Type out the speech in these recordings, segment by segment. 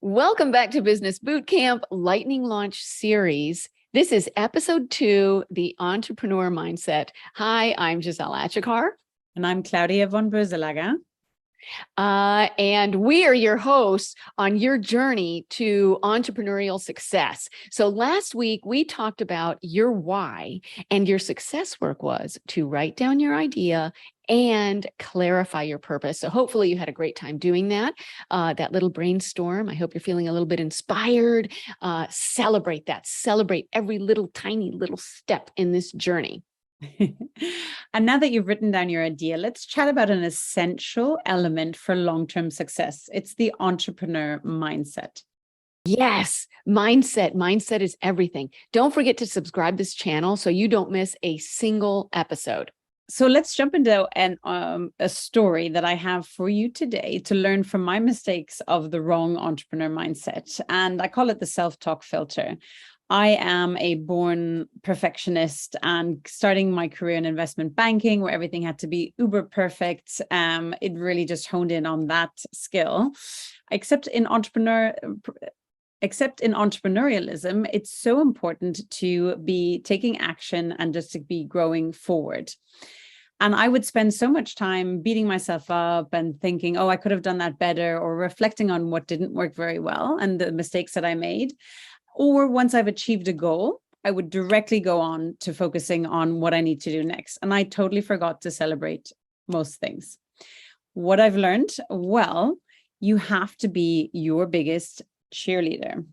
Welcome back to Business Bootcamp Lightning Launch Series. This is episode 2, the entrepreneur mindset. Hi, I'm Giselle Achecar. And I'm Claudia von Boeselager. And we are your hosts on your journey to entrepreneurial success. So last week, we talked about your why, and your success work was to write down your idea and clarify your purpose. So hopefully you had a great time doing that, that little brainstorm. I hope you're feeling a little bit inspired. Celebrate that. Celebrate every little tiny little step in this journey. And now that you've written down your idea, let's chat about an essential element for long-term success. It's the entrepreneur mindset. Yes, mindset. Mindset is everything. Don't forget to subscribe to this channel so you don't miss a single episode. So let's jump into a story that I have for you today to learn from my mistakes of the wrong entrepreneur mindset. And I call it the self-talk filter. I am a born perfectionist, and starting my career in investment banking where everything had to be uber perfect, it really just honed in on that skill. Except in entrepreneurialism, it's so important to be taking action and just to be growing forward. And I would spend so much time beating myself up and thinking, oh, I could have done that better, or reflecting on what didn't work very well and the mistakes that I made. Or once I've achieved a goal, I would directly go on to focusing on what I need to do next. And I totally forgot to celebrate most things. What I've learned, well, you have to be your biggest cheerleader.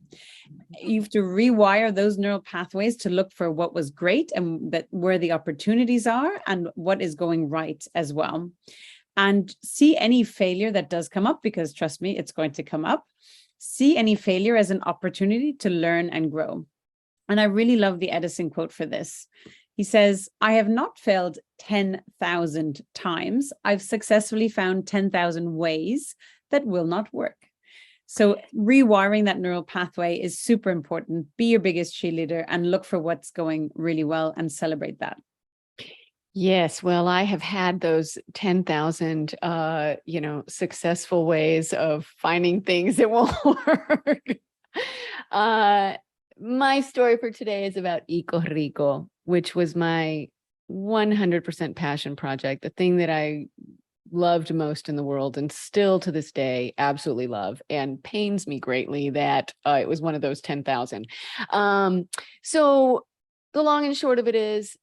You have to rewire those neural pathways to look for what was great and that where the opportunities are and what is going right as well. And see any failure that does come up, because trust me, it's going to come up. See any failure as an opportunity to learn and grow. And I really love the Edison quote for this. He says, I have not failed 10,000 times. I've successfully found 10,000 ways that will not work. So rewiring that neural pathway is super important. Be your biggest cheerleader and look for what's going really well and celebrate that. Yes, well, I have had those 10,000, successful ways of finding things that won't work. My story for today is about Achecar, which was my 100% passion project, the thing that I loved most in the world and still to this day absolutely love, and pains me greatly that it was one of those 10,000. So the long and short of it is,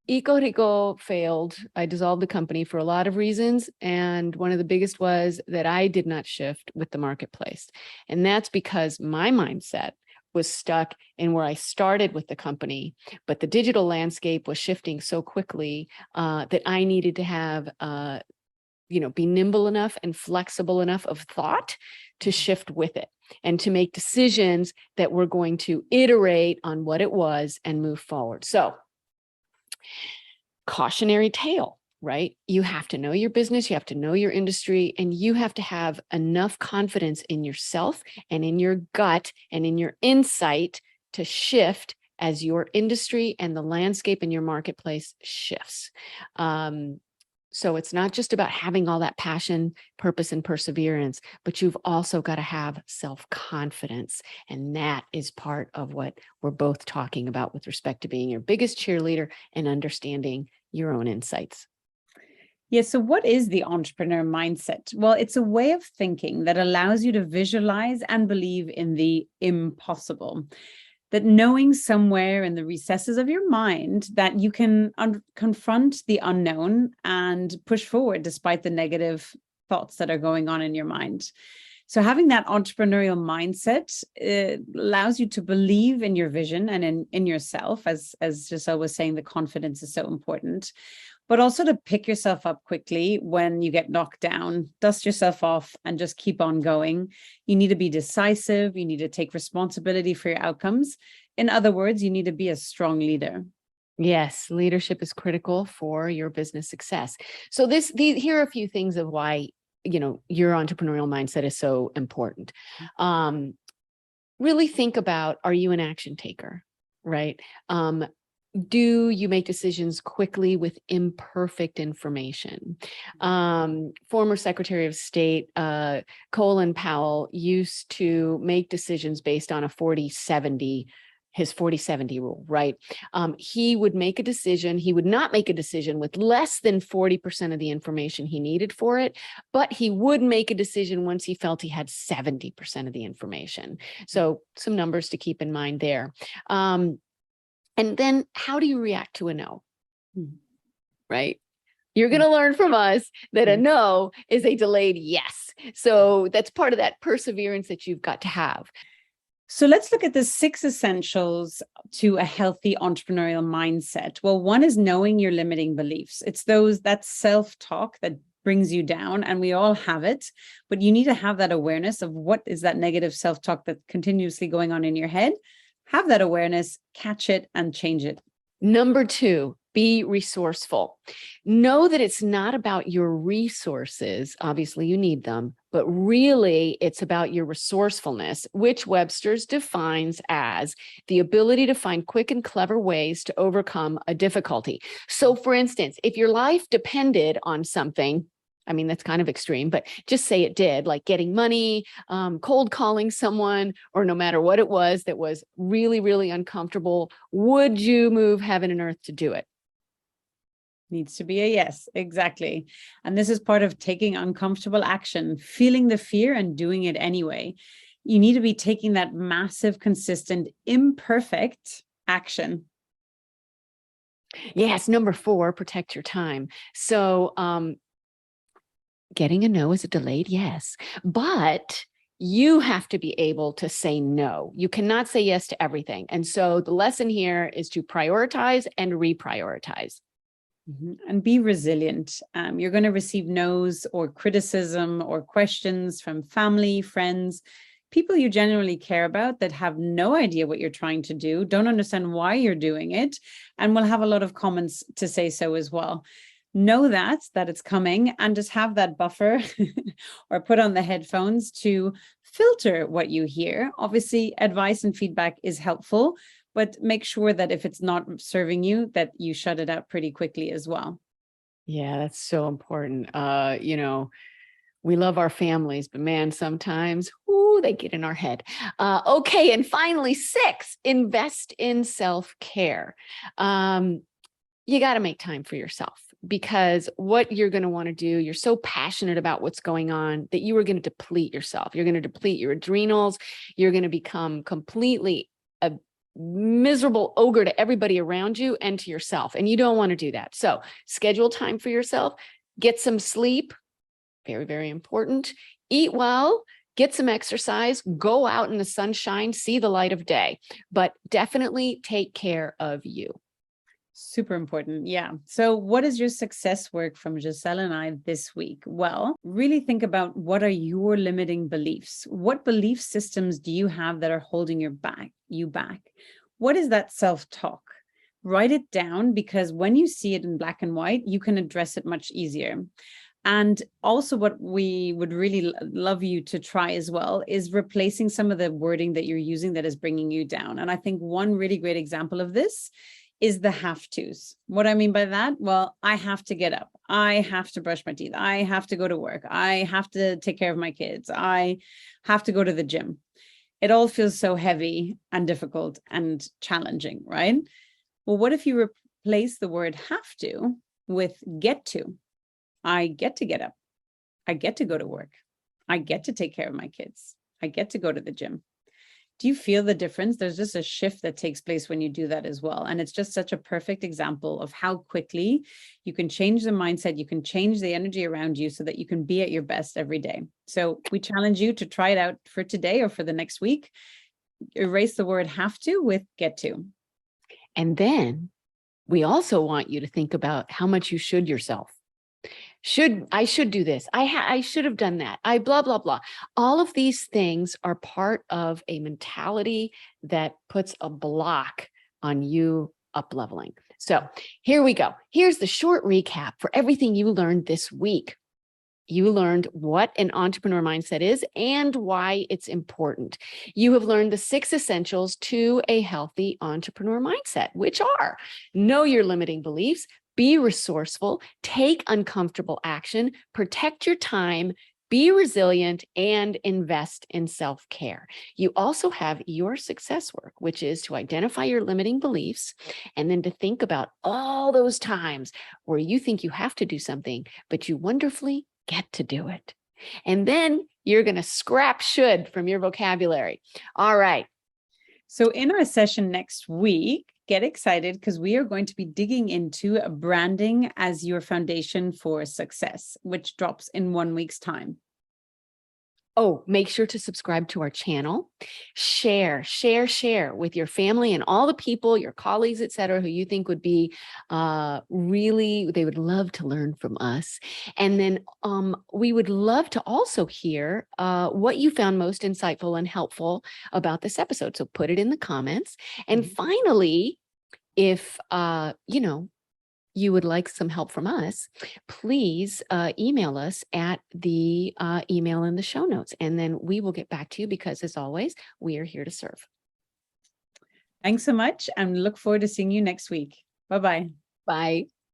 Achecar failed. I dissolved the company for a lot of reasons. And one of the biggest was that I did not shift with the marketplace. And that's because my mindset was stuck in where I started with the company, but the digital landscape was shifting so quickly that I needed to have, be nimble enough and flexible enough of thought to shift with it and to make decisions that were going to iterate on what it was and move forward. So, cautionary tale, right? You have to know your business, you have to know your industry, and you have to have enough confidence in yourself and in your gut and in your insight to shift as your industry and the landscape in your marketplace shifts. So it's not just about having all that passion, purpose, and perseverance, but you've also got to have self-confidence. And that is part of what we're both talking about with respect to being your biggest cheerleader and understanding your own insights. Yeah, so what is the entrepreneur mindset? Well, it's a way of thinking that allows you to visualize and believe in the impossible. That knowing somewhere in the recesses of your mind that you can confront the unknown and push forward despite the negative thoughts that are going on in your mind. So having that entrepreneurial mindset allows you to believe in your vision and in yourself. As Giselle was saying, the confidence is so important. But also to pick yourself up quickly when you get knocked down, dust yourself off and just keep on going. You need to be decisive. You need to take responsibility for your outcomes. In other words, you need to be a strong leader. Yes, leadership is critical for your business success. So here are a few things of why, your entrepreneurial mindset is so important. Really think about, are you an action taker, right? do you make decisions quickly with imperfect information? Former Secretary of State Colin Powell used to make decisions based on a 40-70, his 40-70 rule, right? He would make a decision. He would not make a decision with less than 40% of the information he needed for it, but he would make a decision once he felt he had 70% of the information. So some numbers to keep in mind there. And then how do you react to a no? Right? You're going to learn from us that a no is a delayed yes. So that's part of that perseverance that you've got to have. So let's look at the 6 essentials to a healthy entrepreneurial mindset. Well, one is knowing your limiting beliefs. It's that self-talk that brings you down, and we all have it, but you need to have that awareness of what is that negative self-talk that's continuously going on in your head. Have that awareness, catch it, and change it. Number 2, be resourceful. Know that it's not about your resources. Obviously, you need them, but really it's about your resourcefulness, which Webster's defines as the ability to find quick and clever ways to overcome a difficulty. So for instance, if your life depended on something, I mean, that's kind of extreme, but just say it did, like getting money, cold calling someone, or no matter what it was that was really, really uncomfortable, would you move heaven and earth to do it? Needs to be a yes, exactly. And this is part of taking uncomfortable action, feeling the fear and doing it anyway. You need to be taking that massive, consistent, imperfect action. Yes, number 4, protect your time. So, getting a no is a delayed yes, but you have to be able to say no. You cannot say yes to everything. And so the lesson here is to prioritize and reprioritize. And be resilient. You're going to receive no's or criticism or questions from family, friends, people you genuinely care about that have no idea what you're trying to do, don't understand why you're doing it, and will have a lot of comments to say so as well. Know that it's coming, and just have that buffer or put on the headphones to filter what you hear. Obviously, advice and feedback is helpful, but make sure that if it's not serving you, that you shut it out pretty quickly as well. Yeah, that's so important. We love our families, but man, sometimes, they get in our head. Okay, and finally, 6, invest in self-care. You got to make time for yourself, because what you're going to want to do, you're so passionate about what's going on that you are going to deplete yourself. You're going to deplete your adrenals. You're going to become completely a miserable ogre to everybody around you and to yourself. And you don't want to do that. So schedule time for yourself, get some sleep. Very, very important. Eat well, get some exercise, go out in the sunshine, see the light of day, but definitely take care of you. Super important. Yeah. So what is your success work from Giselle and I this week? Well, really think about, what are your limiting beliefs? What belief systems do you have that are holding you back? What is that self-talk? Write it down, because when you see it in black and white, you can address it much easier. And also, what we would really love you to try as well is replacing some of the wording that you're using that is bringing you down. And I think one really great example of this is the have tos. What I mean by that? Well, I have to get up. I have to brush my teeth. I have to go to work. I have to take care of my kids. I have to go to the gym. It all feels so heavy and difficult and challenging, right? Well, what if you replace the word have to with get to? I get to get up. I get to go to work. I get to take care of my kids. I get to go to the gym. Do you feel the difference? There's just a shift that takes place when you do that as well. And it's just such a perfect example of how quickly you can change the mindset, you can change the energy around you so that you can be at your best every day. So we challenge you to try it out for today or for the next week. Erase the word have to with get to. And then we also want you to think about how much you should yourself. I should do this. I should have done that. Blah, blah, blah. All of these things are part of a mentality that puts a block on you up leveling. So here we go. Here's the short recap for everything you learned this week. You learned what an entrepreneur mindset is and why it's important. You have learned the 6 essentials to a healthy entrepreneur mindset, which are: know your limiting beliefs, be resourceful, take uncomfortable action, protect your time, be resilient, and invest in self-care. You also have your success work, which is to identify your limiting beliefs and then to think about all those times where you think you have to do something, but you wonderfully get to do it. And then you're going to scrap should from your vocabulary. All right. So in our session next week, get excited because we are going to be digging into branding as your foundation for success, which drops in 1 week's time. Oh, make sure to subscribe to our channel. Share with your family and all the people, your colleagues, et cetera, who you think would be really, they would love to learn from us. And then we would love to also hear what you found most insightful and helpful about this episode. So put it in the comments. And finally, if, you would like some help from us, please email us at the email in the show notes, and then we will get back to you because, as always, we are here to serve. Thanks so much, and look forward to seeing you next week. Bye-bye. Bye.